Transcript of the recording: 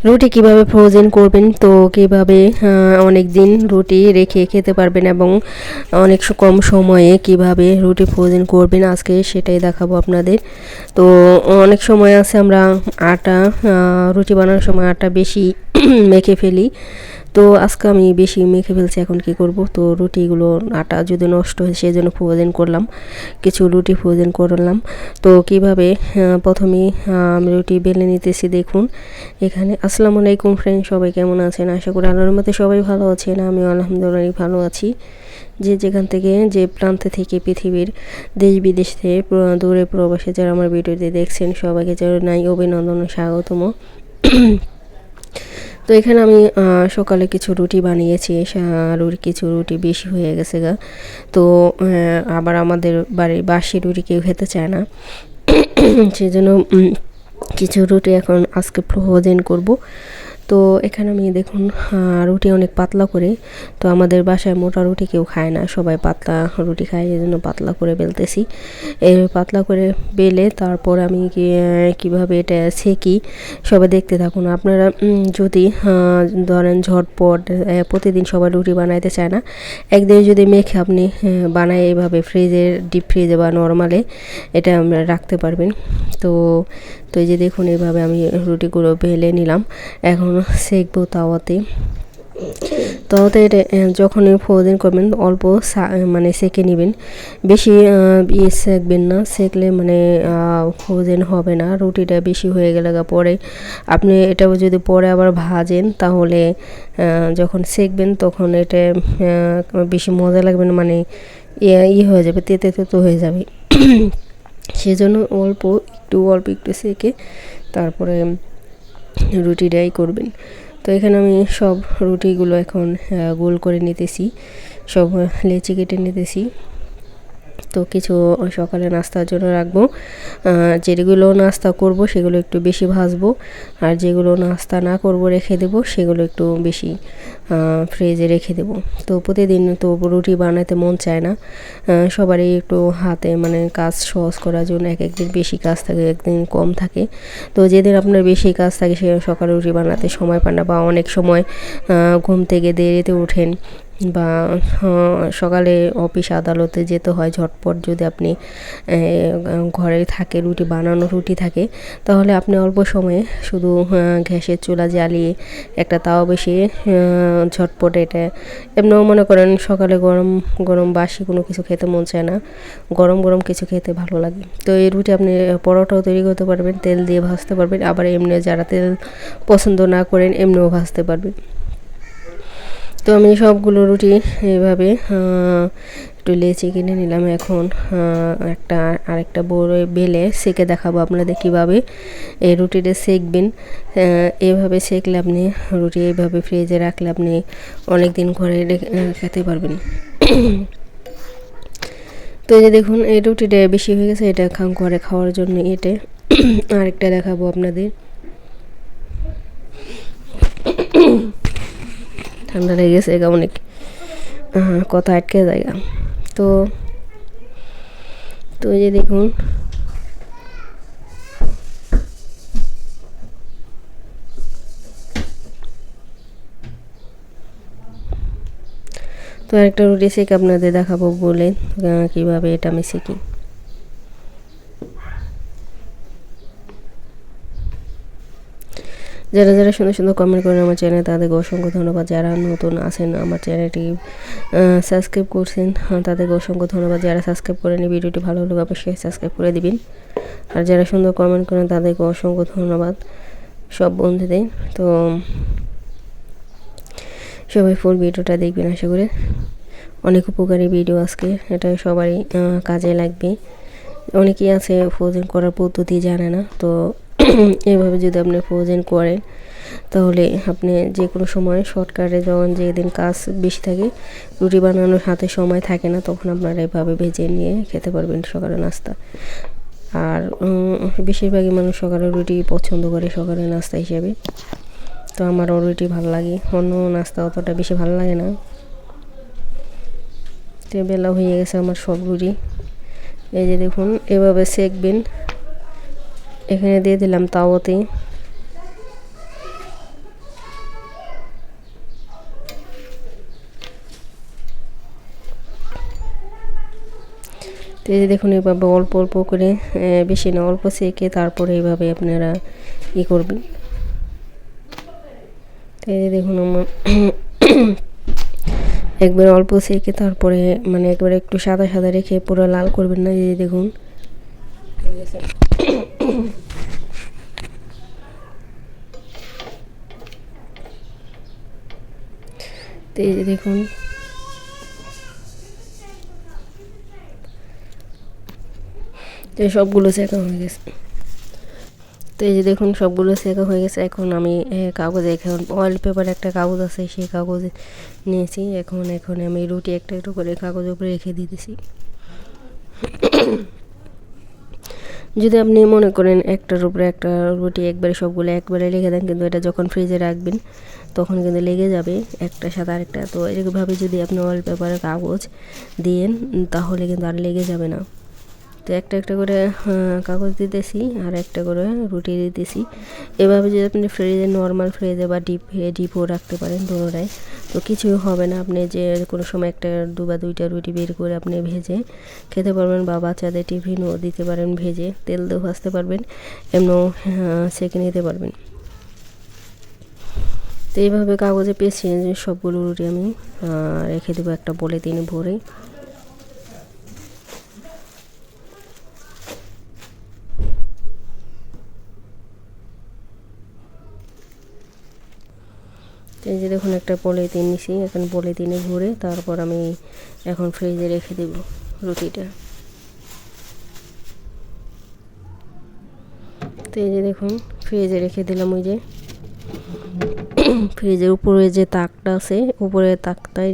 রুটি কিভাবে ফ্রোজেন করবেন, তো কিভাবে অনেক দিন রুটি রেখে খেতে পারবেন এবং অনেক কম সময়ে কিভাবে রুটি ফ্রোজেন করবেন আজকে সেটাই দেখাবো আপনাদের। তো অনেক সময় আছে আমরা আটা রুটি বানানোর সময় আটা বেশি মেখে ফেলি। তো আজকে আমি বেশি মেখে ফেলছি, এখন কি করব। তো রুটিগুলো আটা যদি নষ্ট হয় সেজন্য ফ্রোজেন করলাম, কিছু রুটি ফ্রোজেন করলাম। তো কিভাবে প্রথমেই আমি রুটি বেলে নিতেছি দেখুন এখানে। আসসালামু আলাইকুম ফ্রেন্ড, সবাই কেমন আছেন? আশা করি আল্লাহর রহমতে সবাই ভালো আছেন, আমিও আলহামদুলিল্লাহ ভালো আছি। যে যেখান থেকে যে প্রান্ত থেকে পৃথিবীর দেশ বিদেশ থেকে দূরে প্রবাসে যারা আমার ভিডিওতে দেখছেন সবাইকে জানাই অভিনন্দন ও স্বাগতম। তো এখানে আমি সকালে কিছু রুটি বানিয়েছি, কিছু রুটি বেশি হয়ে গেছে গা। তো আবার আমাদের বাড়ির বাসি রুটি কেউ খেতে চায় না, সেজন্য কিছু রুটি এখন আজকে ফ্রোজেন করব। তো এখানে আমি দেখুন রুটি অনেক পাতলা করে, তো আমাদের বাসায় মোটা রুটি কেউ খায় না, সবাই পাতলা রুটি খায়, এই জন্য পাতলা করে বেলতেছি। এই পাতলা করে বেলে তারপর আমি কিভাবে এটা সেকি সবাই দেখতে থাকুন আপনারা। যদি ধরেন ঝটপট প্রতিদিন সবাই রুটি বানাইতে চায় না, একদিন যদি মেখে আপনি বানায় এইভাবে ডিপ ফ্রিজে বা নর্মালে এটা আমরা রাখতে পারবেন। তো তো এই যে দেখুন এইভাবে আমি রুটিগুলো বেলে নিলাম, এখন সেকবো তাওয়াতে। এটা যখনই ফ্রোজেন করবেন অল্প মানে সেকে নেবেন, বেশি সেকবেন না, সেকলে মানে ফ্রোজেন হবে না, রুটিটা বেশি হয়ে গেলে পরে আপনি এটাও যদি পরে আবার ভাজেন তাহলে যখন সেকবেন তখন এটা বেশি মজা লাগবে না, মানে হয়ে যাবে, তেতো তেতো হয়ে যাবে। সেজন্য অল্প একটু সেকে তারপরে রুটিটাই করবেন। তো এখানে আমি সব রুটিগুলো এখন গোল করে নিতেছি, সব লেচি কেটে নিতেছি। তো কিছু সকালে নাস্তার জন্য রাখবো, যেগুলো নাস্তা করব সেগুলো একটু বেশি ভাজবো, আর যেগুলো নাস্তা না করব রেখে দেব সেগুলো একটু বেশি ফ্রিজে রেখে দেব। তো প্রতিদিন তো রুটি বানাতে মন চায় না, সবারই একটু হাতে মানে কাজ সহজ করার জন্য এক একদিন বেশি কাজ থাকে, একদিন কম থাকে। তো যেদিন আপনার বেশি কাজ থাকে সে সকালে রুটি বানাতে সময় পান না, বা অনেক সময় ঘুম থেকে দেরিতে ওঠেন, বা সকালে অফিস আদালতে যেতে হয়, ঝটপট যদি আপনি ঘরে থাকে রুটি বানানো রুটি থাকে, তাহলে আপনি অল্প সময়ে শুধু গ্যাসের চুলা জ্বালিয়ে একটা তাওয়া বসিয়ে ঝটপট এটা এমনিও মনে করেন সকালে গরম গরম বাসি কোনো কিছু খেতে মন চায় না, গরম গরম কিছু খেতে ভালো লাগে। তো এই রুটি আপনি পরোটাও তৈরি করতে পারবেন, তেল দিয়ে ভাজতে পারবেন, আবার এমনি যারা তেল পছন্দ না করেন এমনিও ভাজতে পারবেন। তো আমি সবগুলো রুটি এইভাবে একটু লেচি কিনে নিলাম, এখন আরেকটা বড় বেলে সেকে দেখাবো আপনাদের কীভাবে এই রুটিটা সেকবেন। এইভাবে সেকলে আপনি রুটি এইভাবে ফ্রিজে রাখলে আপনি অনেক দিন ঘরে খেতে পারবেন। তো এই যে দেখুন এই রুটিটা বেশি হয়ে গেছে, এটা ঘরে খাওয়ার জন্য। এটা আরেকটা দেখাবো আপনাদের, ঠান্ডা লেগে গেছে অনেক, কথা আটকে জায়গা। তো তো এই যে দেখুন তো আরেকটা রুটি সেকে আপনাদের দেখাবো বলে কিভাবে এটা আমি শিখি। যারা যারা সুন্দর সুন্দর কমেন্ট করেন আমার চ্যানেলে তাদেরকে অসংখ্য ধন্যবাদ, যারা নতুন আছেন আমার চ্যানেলটি সাবস্ক্রাইব করছেন তাদেরকে অসংখ্য ধন্যবাদ, যারা সাবস্ক্রাইব করেনি ভিডিওটি ভালো হলে অবশ্যই সাবস্ক্রাইব করে দিবেন, আর যারা সুন্দর কমেন্ট করেন তাদেরকে অসংখ্য ধন্যবাদ সব বন্ধুদের। তো সবাই ফুল ভিডিওটা দেখবেন, আশা করি অনেক উপকারী ভিডিও আজকে, এটা সবারই কাজে লাগবে। অনেকেই আছে ফ্রোজেন করার পদ্ধতি জানে না, তো এইভাবে যদি আপনি ফ্রোজেন করেন তাহলে আপনি যে কোনো সময় শর্টকাটে যখন যেদিন কাজ বেশি থাকে রুটি বানানোর হাতে সময় থাকে না, তখন আপনারা এভাবে ভেজে নিয়ে খেতে পারবেন সকালে নাস্তা। আর বেশিরভাগই মানুষ সকালে রুটি পছন্দ করে সকালে নাস্তা হিসেবে, তো আমারও রুটি ভালো লাগে, অন্য নাস্তা অতটা বেশি ভালো লাগে না। তো বেলা হয়ে গেছে আমার সব রুটি, এই যে দেখুন এভাবে সেকবেন। এখানে দিয়ে দিলাম তাওয়াতে, তো এই যে দেখুন এভাবে অল্প অল্প করে, বেশি না, অল্প সেকে তারপরে এইভাবে আপনারা করবেন। তো এই যে দেখুন আমার একবার অল্প সেকে তারপরে মানে একবারে একটু সাদা সাদা রেখে পুরো লাল করবেন না। এই যে দেখুন তো এই যে দেখুন তো সবগুলো সেকা হয়ে গেছে। তো এই যে দেখুন সবগুলো সেকা হয়ে গেছে। এখন আমি কাগজে, এখন অয়েল পেপার একটা কাগজ আছে সেই কাগজে নিয়েছি। এখন আমি রুটি একটা একটু করে কাগজের উপরে রেখে দিতেছি। যদি আপনি মনে করেন একটার উপরে একটা রুটি একবারে সবগুলো একবারে রেখে দেন, কিন্তু এটা যখন ফ্রিজে রাখবেন তখন কিন্তু লেগে যাবে একটার সাথে আরেকটা। তো এরকমভাবে যদি আপনি অয়েল পেপারের কাগজ দিয়েন তাহলে কিন্তু আর লেগে যাবে না। তো একটা একটা করে কাগজ দিতেছি আর একটা করে রুটি দিতেছি। এভাবে যদি আপনি ফ্রিজে, নর্মাল ফ্রিজে বা ডিপও রাখতে পারেন দোনোটাই, তো কিছুই হবে না। আপনি যে কোনো সময় একটা বা দুইটা রুটি বের করে আপনি ভেজে খেতে পারবেন, বা বাচ্চাদের টিফিনও দিতে পারেন ভেজে, তেল দিয়েও ভাজতে পারবেন, এমনও সেঁকে নিতে পারবেন। তো এইভাবে কাগজে পেঁচিয়ে সবগুলো রুটি আমি রেখে দেবো একটা পলিথিনে ভরে। এই যে দেখুন একটা পলিথিন নিছি, এখন পলিথিনে ভরে তারপর আমি এখন ফ্রিজে রেখে দেব রুটিটা। তো এই যে দেখুন ফ্রিজে রেখে দিলাম। ওই যে ফ্রিজের উপরে যে তাকটা আছে, উপরে তাকটাই